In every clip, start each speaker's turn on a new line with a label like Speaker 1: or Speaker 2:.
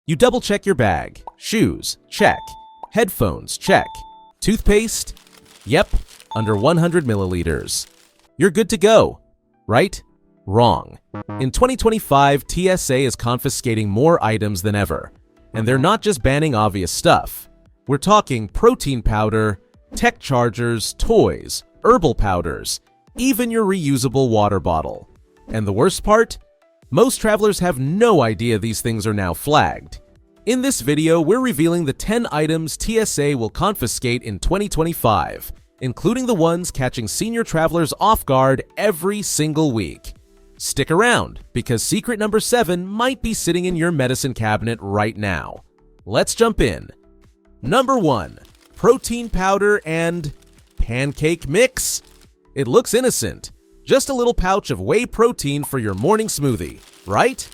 Speaker 1: You double-check your bag. Shoes, check. Headphones, check. Toothpaste? Yep, under 100 milliliters. You're good to go, right? Wrong. In 2025, TSA is confiscating more items than ever. And they're not just banning obvious stuff. We're talking protein powder, tech chargers, toys, herbal powders, even your reusable water bottle. And the worst part? Most travelers have no idea these things are now flagged. In this video, we're revealing the 10 items TSA will confiscate in 2025, including the ones catching senior travelers off guard every single week. Stick around, because secret number 7 might be sitting in your medicine cabinet right now. Let's jump in. Number 1. Protein powder and pancake mix? It looks innocent. Just a little pouch of whey protein for your morning smoothie, right?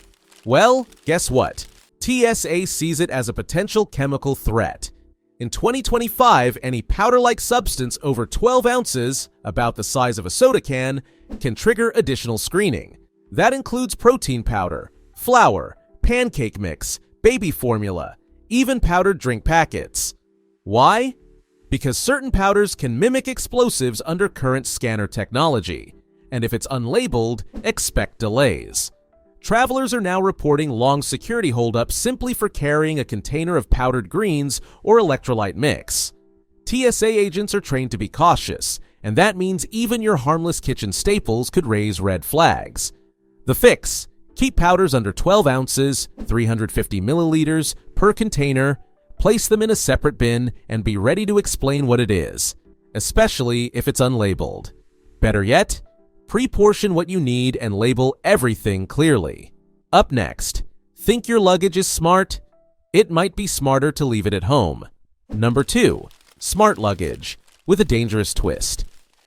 Speaker 1: Well, guess what? TSA sees it as a potential chemical threat. In 2025, any powder-like substance over 12 ounces, about the size of a soda can, can trigger additional screening. That includes protein powder, flour, pancake mix, baby formula, even powdered drink packets. Why? Because certain powders can mimic explosives under current scanner technology. And if it's unlabeled, expect delays. Travelers are now reporting long security holdups simply for carrying a container of powdered greens or electrolyte mix. TSA agents are trained to be cautious, and that means even your harmless kitchen staples could raise red flags. The fix: keep powders under 12 ounces, 350 milliliters, per container, place them in a separate bin, and be ready to explain what it is, especially if it's unlabeled. Better yet, pre-portion what you need and label everything clearly. Up next, think your luggage is smart? It might be smarter to leave it at home. Number 2. Smart luggage, with a dangerous twist.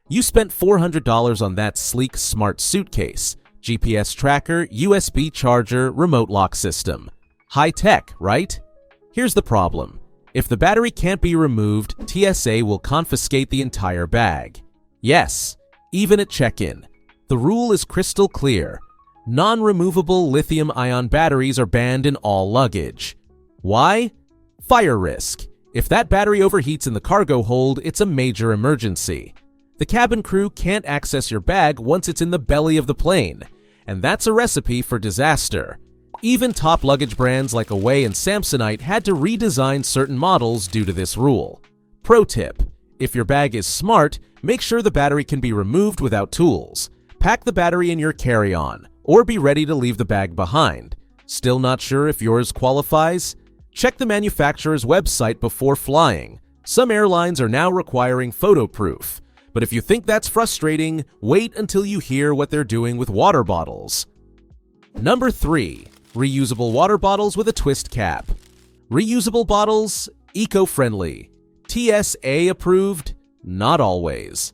Speaker 1: You spent $400 on that sleek smart suitcase, GPS tracker, USB charger, remote lock system. High tech, right? Here's the problem. If the battery can't be removed, TSA will confiscate the entire bag. Yes, even at check-in. The rule is crystal clear. Non-removable lithium-ion batteries are banned in all luggage. Why? Fire risk. If that battery overheats in the cargo hold, it's a major emergency. The cabin crew can't access your bag once it's in the belly of the plane, and that's a recipe for disaster. Even top luggage brands like Away and Samsonite had to redesign certain models due to this rule. Pro tip: if your bag is smart, make sure the battery can be removed without tools. Pack the battery in your carry-on, or be ready to leave the bag behind. Still not sure if yours qualifies? Check the manufacturer's website before flying. Some airlines are now requiring photo proof. But if you think that's frustrating, wait until you hear what they're doing with water bottles. Number 3. Reusable water bottles with a twist cap. Reusable bottles? Eco-friendly. TSA approved? Not always.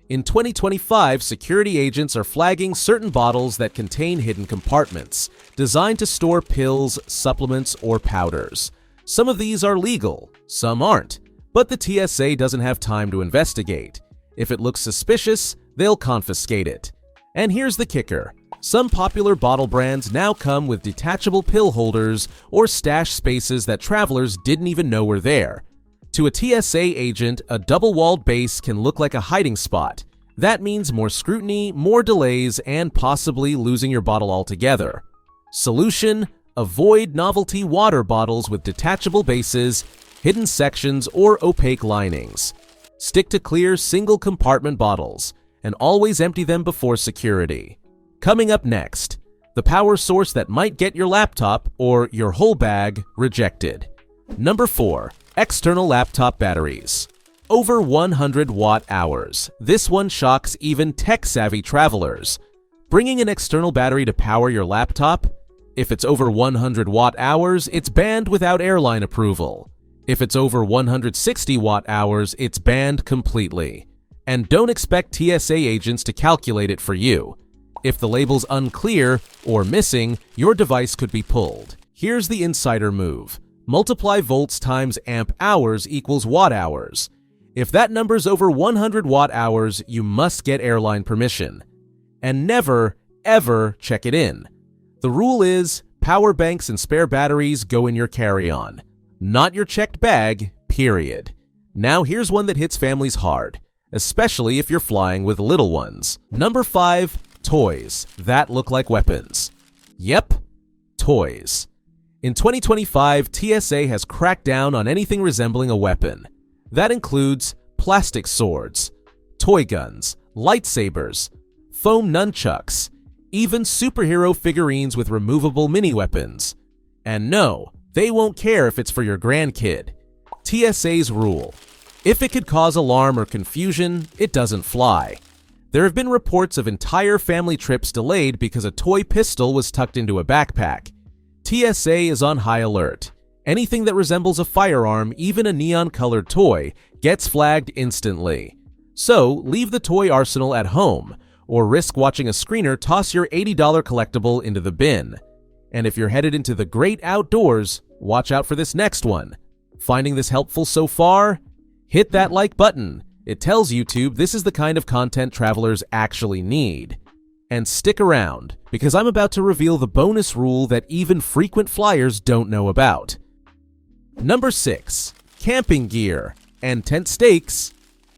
Speaker 1: In 2025, security agents are flagging certain bottles that contain hidden compartments, designed to store pills, supplements, or powders. Some of these are legal, some aren't, but the TSA doesn't have time to investigate. If it looks suspicious, they'll confiscate it. And here's the kicker. Some popular bottle brands now come with detachable pill holders or stash spaces that travelers didn't even know were there. To a TSA agent, a double-walled base can look like a hiding spot. That means more scrutiny, more delays, and possibly losing your bottle altogether. Solution: avoid novelty water bottles with detachable bases, hidden sections, or opaque linings. Stick to clear single-compartment bottles, and always empty them before security. Coming up next, the power source that might get your laptop, or your whole bag, rejected. Number 4. External laptop batteries. Over 100 watt-hours. This one shocks even tech-savvy travelers. Bringing an external battery to power your laptop? If it's over 100 watt-hours, it's banned without airline approval. If it's over 160 watt-hours, it's banned completely. And don't expect TSA agents to calculate it for you. If the label's unclear or missing, your device could be pulled. Here's the insider move. Multiply volts times amp hours equals watt hours. If that number's over 100 watt hours, you must get airline permission. And never, ever check it in. The rule is, power banks and spare batteries go in your carry-on. Not your checked bag, period. Now here's one that hits families hard, especially if you're flying with little ones. Number 5, toys that look like weapons. Yep, toys. In 2025, TSA has cracked down on anything resembling a weapon. That includes plastic swords, toy guns, lightsabers, foam nunchucks, even superhero figurines with removable mini-weapons. And no, they won't care if it's for your grandkid. TSA's rule: if it could cause alarm or confusion, it doesn't fly. There have been reports of entire family trips delayed because a toy pistol was tucked into a backpack. TSA is on high alert. Anything that resembles a firearm, even a neon-colored toy, gets flagged instantly. So, leave the toy arsenal at home, or risk watching a screener toss your $80 collectible into the bin. And if you're headed into the great outdoors, watch out for this next one. Finding this helpful so far? Hit that like button. It tells YouTube this is the kind of content travelers actually need. And stick around, because I'm about to reveal the bonus rule that even frequent flyers don't know about. Number 6, camping gear and tent stakes.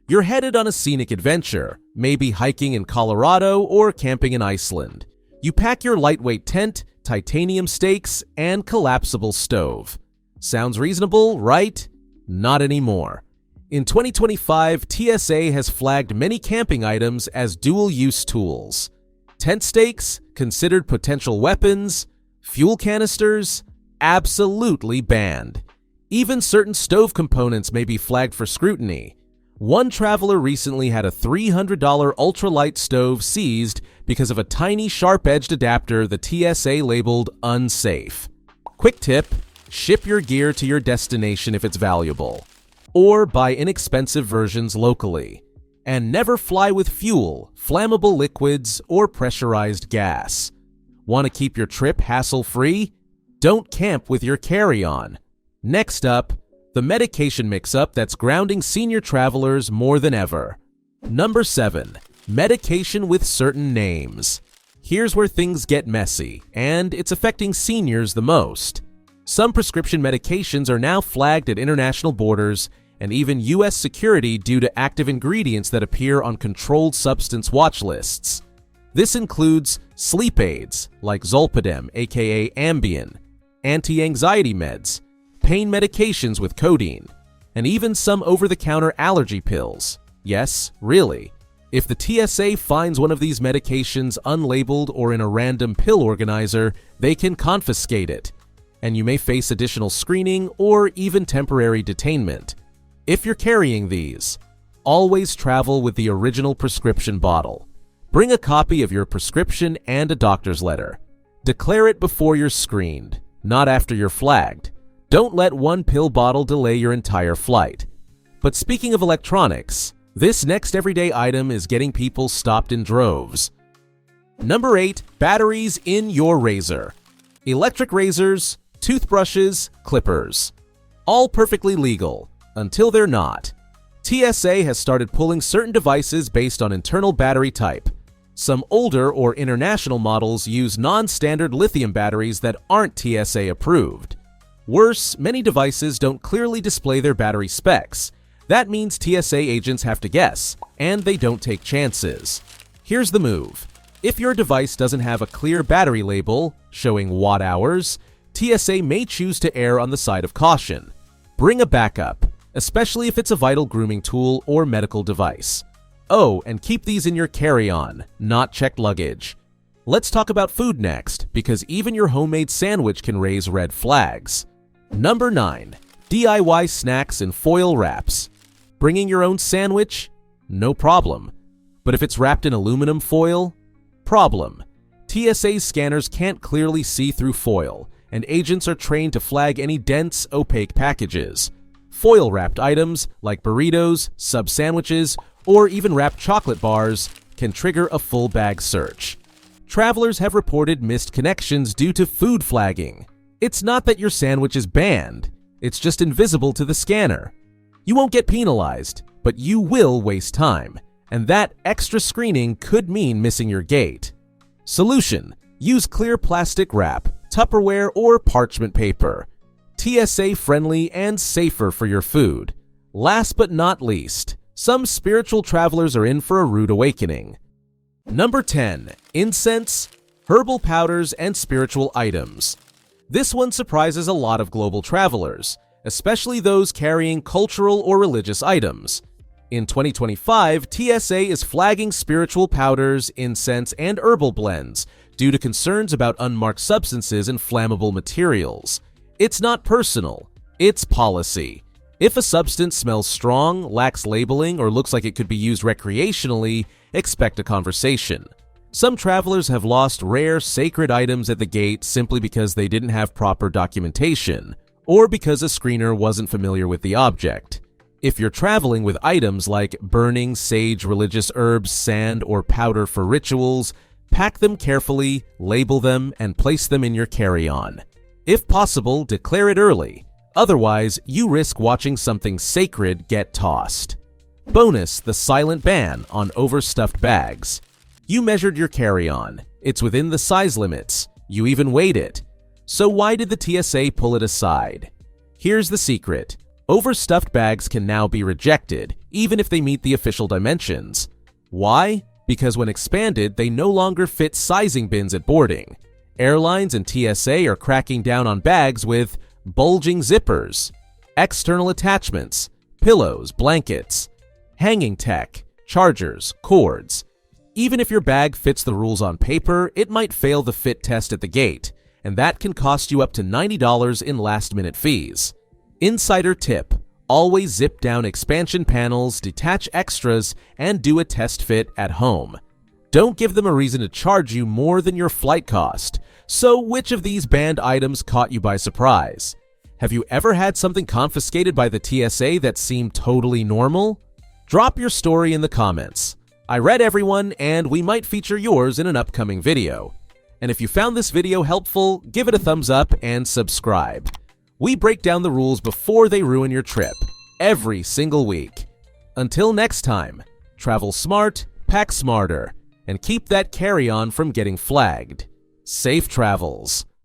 Speaker 1: You're headed on a scenic adventure, maybe hiking in Colorado or camping in Iceland. You pack your lightweight tent, titanium stakes, and collapsible stove. Sounds reasonable, right? Not anymore. In 2025, TSA has flagged many camping items as dual-use tools. Tent stakes, considered potential weapons, fuel canisters, absolutely banned. Even certain stove components may be flagged for scrutiny. One traveler recently had a $300 ultralight stove seized because of a tiny sharp-edged adapter the TSA labeled unsafe. Quick tip: ship your gear to your destination if it's valuable, or buy inexpensive versions locally. And never fly with fuel, flammable liquids, or pressurized gas. Want to keep your trip hassle-free? Don't camp with your carry-on. Next up, the medication mix-up that's grounding senior travelers more than ever. Number 7, medication with certain names. Here's where things get messy, and it's affecting seniors the most. Some prescription medications are now flagged at international borders and even U.S. security due to active ingredients that appear on controlled substance watch lists. This includes sleep aids like Zolpidem, aka Ambien, anti-anxiety meds, pain medications with codeine, and even some over-the-counter allergy pills. Yes, really. If the TSA finds one of these medications unlabeled or in a random pill organizer, they can confiscate it, and you may face additional screening or even temporary detainment. If you're carrying these, always travel with the original prescription bottle. Bring a copy of your prescription and a doctor's letter. Declare it before you're screened, not after you're flagged. Don't let one pill bottle delay your entire flight. But speaking of electronics, this next everyday item is getting people stopped in droves. Number 8, batteries in your razor. Electric razors, toothbrushes, clippers. All perfectly legal, until they're not. TSA has started pulling certain devices based on internal battery type. Some older or international models use non-standard lithium batteries that aren't TSA approved. Worse, many devices don't clearly display their battery specs. That means TSA agents have to guess, and they don't take chances. Here's the move. If your device doesn't have a clear battery label showing watt hours, TSA may choose to err on the side of caution. Bring a backup, especially if it's a vital grooming tool or medical device. Oh, and keep these in your carry-on, not checked luggage. Let's talk about food next, because even your homemade sandwich can raise red flags. Number 9, DIY snacks in foil wraps. Bringing your own sandwich? No problem. But if it's wrapped in aluminum foil? Problem. TSA scanners can't clearly see through foil, and agents are trained to flag any dense, opaque packages. Foil-wrapped items like burritos, sub-sandwiches, or even wrapped chocolate bars can trigger a full bag search. Travelers have reported missed connections due to food flagging. It's not that your sandwich is banned, it's just invisible to the scanner. You won't get penalized, but you will waste time, and that extra screening could mean missing your gate. Solution: use clear plastic wrap, Tupperware or parchment paper. TSA friendly and safer for your food. Last but not least, some spiritual travelers are in for a rude awakening. Number 10. Incense, herbal powders, and spiritual items. This one surprises a lot of global travelers, especially those carrying cultural or religious items. In 2025, TSA is flagging spiritual powders, incense, and herbal blends due to concerns about unmarked substances and flammable materials. It's not personal, it's policy. If a substance smells strong, lacks labeling, or looks like it could be used recreationally, expect a conversation. Some travelers have lost rare, sacred items at the gate simply because they didn't have proper documentation, or because a screener wasn't familiar with the object. If you're traveling with items like burning sage, religious herbs, sand, or powder for rituals, pack them carefully, label them, and place them in your carry-on. If possible, declare it early. Otherwise, you risk watching something sacred get tossed. Bonus: the silent ban on overstuffed bags. You measured your carry-on. It's within the size limits. You even weighed it. So why did the TSA pull it aside? Here's the secret. Overstuffed bags can now be rejected, even if they meet the official dimensions. Why? Because when expanded, they no longer fit sizing bins at boarding. Airlines and TSA are cracking down on bags with bulging zippers, external attachments, pillows, blankets, hanging tech, chargers, cords. Even if your bag fits the rules on paper, it might fail the fit test at the gate, and that can cost you up to $90 in last-minute fees. Insider tip: always zip down expansion panels, detach extras, and do a test fit at home. Don't give them a reason to charge you more than your flight cost. So which of these banned items caught you by surprise? Have you ever had something confiscated by the TSA that seemed totally normal? Drop your story in the comments. I read everyone, and we might feature yours in an upcoming video. And if you found this video helpful, give it a thumbs up and subscribe. We break down the rules before they ruin your trip, every single week. Until next time, travel smart, pack smarter, and keep that carry-on from getting flagged. Safe travels.